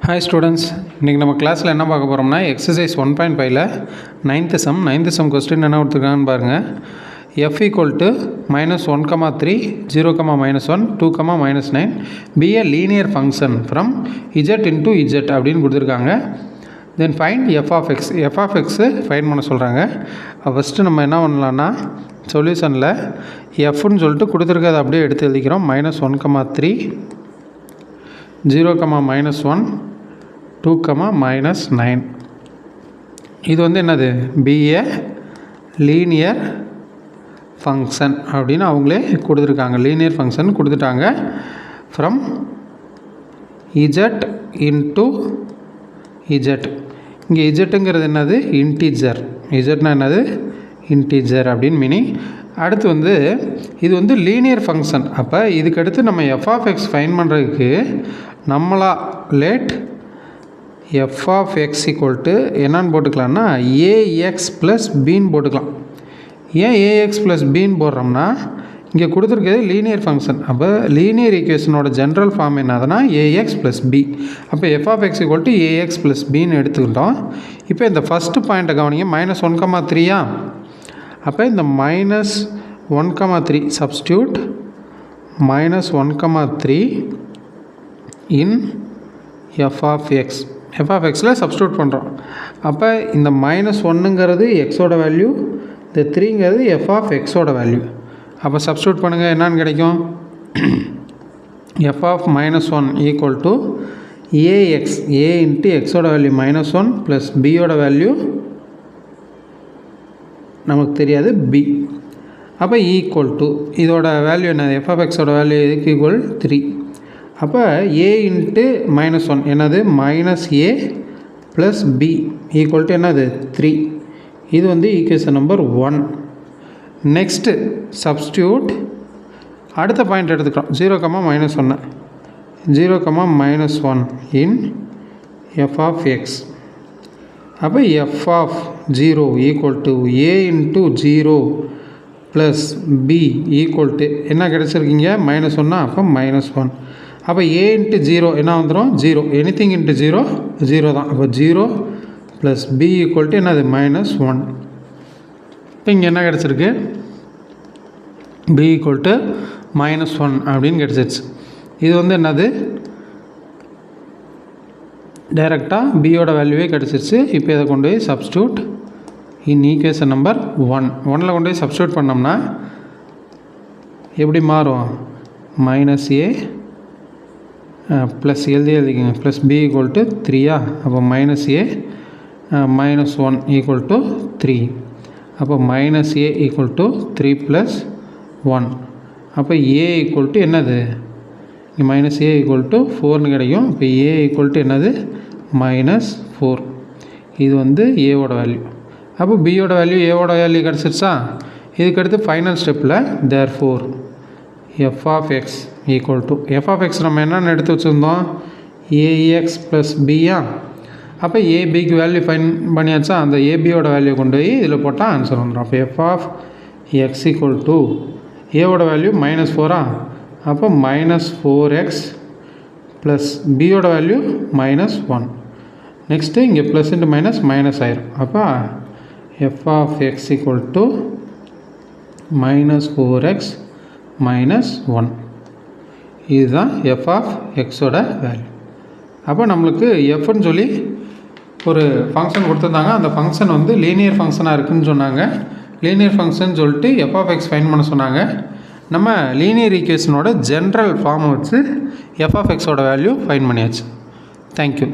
Hi students, இன்றைக்கி நம்ம கிளாஸில் என்ன பார்க்க போகிறோம்னா எக்ஸசைஸ் 1.5ல 9th sum கொஸ்டின் என்ன கொடுத்துருக்காங்கன்னு பாருங்கள். f equal to -1, 0, -1, 2, -9 be a linear function from z into z அப்படின்னு கொடுத்துருக்காங்க. Then find f of x find பண்ண சொல்கிறாங்க. ஃபஸ்ட்டு நம்ம என்ன பண்ணலான்னா சொல்யூஷனில் fன்னு சொல்லிட்டு கொடுத்துருக்கதை அப்படியே எடுத்து எழுதிக்கிறோம். -1, 0, -1, 2, -9 இது வந்து என்னது be a linear function அப்படின்னு அவங்களே கொடுத்துருக்காங்க. லீனியர் ஃபங்க்ஷன் கொடுத்துட்டாங்க. From z into z. இங்கே இஜெட்டுங்கிறது என்னது இன்டீஜர். இஜெட்னா என்னது இன்டீஜர் அப்படின்னு மீனிங். அடுத்து வந்து இது வந்து லீனியர் ஃபங்க்ஷன். அப்போ இதுக்கடுத்து நம்ம f of x ஃபைண்ட் பண்ணுறதுக்கு நம்மளா late f of x equal to என்னன்னு போட்டுக்கலாம்னா ax ப்ளஸ் பின்னு போட்டுக்கலாம். ஏன் ax ப்ளஸ் பின்னு போடுறோம்னா இங்கே கொடுத்துருக்கிறது லீனியர் ஃபங்க்ஷன். அப்போ லீனியர் ஈக்குவேஷனோட ஜென்ரல் ஃபார்ம் என்னதுன்னா ax ப்ளஸ் b. அப்போ f of x equal to ax plus பின்னு எடுத்துக்கிட்டோம். இப்போ இந்த ஃபஸ்ட்டு பாயிண்ட்டை கவனிங்க. -1, 3 அப்போ இந்த -1, 3 substitute -1, 3 in f of x. f of xல சப்ஸ்டியூட் பண்ணுறோம். அப்போ இந்த -1ங்கிறது எக்ஸோட வேல்யூ, இந்த 3ங்கிறது f of xோட வேல்யூ. அப்போ சப்ஸ்டியூட் பண்ணுங்கள், என்னன்னு கிடைக்கும்? f of -1 equal to ax, a into எக்ஸோட வேல்யூ -1 ப்ளஸ் பியோட வேல்யூ நமக்கு தெரியாது b. அப்போ ஈக்குவல் டு இதோட வேல்யூ என்னது? f of xோட வேல்யூ எதுக்கு ஈக்குவல் 3. அப்போ a இன்ட்டு -1 என்னது -a plus b equal to என்னது 3. இது வந்து ஈக்குவேஷன் நம்பர் 1. நெக்ஸ்ட்டு சப்ஸ்டியூட் அடுத்த பாயிண்ட் எடுத்துக்கிறோம். 0, -1 0, -1 இன் f of x. அப்போ f of 0 equal to a into 0 plus b equal to என்ன கிடச்சிருக்கீங்க? -1. அப்போ -1. அப்போ a இன்ட்டு 0 என்ன வந்துடும்? 0. எனிதிங் இன்ட்டு 0 0 தான். அப்போ 0 ப்ளஸ் b ஈக்குவல் டு என்னது -1. இப்போ இங்கே என்ன கிடச்சிருக்கு? b ஈக்குவல் டு -1 அப்படின்னு கிடச்சிருச்சு. இது வந்து என்னது டைரெக்டாக பியோட வேல்யூவே கிடச்சிருச்சு. இப்போ இதை கொண்டு போய் சப்ஸ்டியூட் இன் ஈக்குவேஷன் நம்பர் 1 கொண்டு போய் சப்ஸ்டியூட் பண்ணோம்னா எப்படி மாறும்? -a ப்ளஸ் எழுதிக்கங்க ப்ளஸ் b ஈக்குவல் டு 3. அப்போ -a -1 ஈக்குவல் டு 3. அப்போ -a ஈக்குவல் டு 3 ப்ளஸ் 1. அப்போ a ஈக்குவல் டு என்னது? இங்கே -a ஈக்குவல் டு 4ன்னு கிடைக்கும். இப்போ a ஈக்குவல் டு என்னது? -4. இது வந்து ஏவோட வேல்யூ. அப்போ பியோட வேல்யூ ஏவோட வேல்யூ கிடச்சிருச்சா? இதுக்கடுத்து ஃபைனல் ஸ்டெப்பில் therefore f of x equal to f of x நம்ம என்னென்னு எடுத்து வச்சுருந்தோம்? ax ப்ளஸ் பியா. அப்போ ஏபிக்கு வேல்யூ ஃபைன் பண்ணியாச்சா? அந்த ஏபியோட வேல்யூ கொண்டு போய் இதில் போட்டால் ஆன்சர் வந்துடும். அப்போ f of x equal to ஏவோட வேல்யூ -4. அப்போ -4x ப்ளஸ் பியோட வேல்யூ -1. நெக்ஸ்ட்டு இங்கே ப்ளஸ் இன்ட்டு மைனஸ் ஆயிரும். அப்போ f of x equal to -4x -1. இதுதான் f of xோட வேல்யூ. அப்போ நம்மளுக்கு fன்னு சொல்லி ஒரு ஃபங்க்ஷன் கொடுத்துருந்தாங்க. அந்த ஃபங்க்ஷன் வந்து லீனியர் ஃபங்க்ஷனாக இருக்குதுன்னு சொன்னாங்க. லீனியர் ஃபங்க்ஷன் சொல்லிட்டு f of x ஃபைண்ட் பண்ண சொன்னாங்க. நம்ம லீனியர் ஈக்குவேஷனோட ஜென்ரல் ஃபார்மை வச்சு f of xோட வேல்யூ ஃபைண்ட் பண்ணியாச்சு. தேங்க்யூ.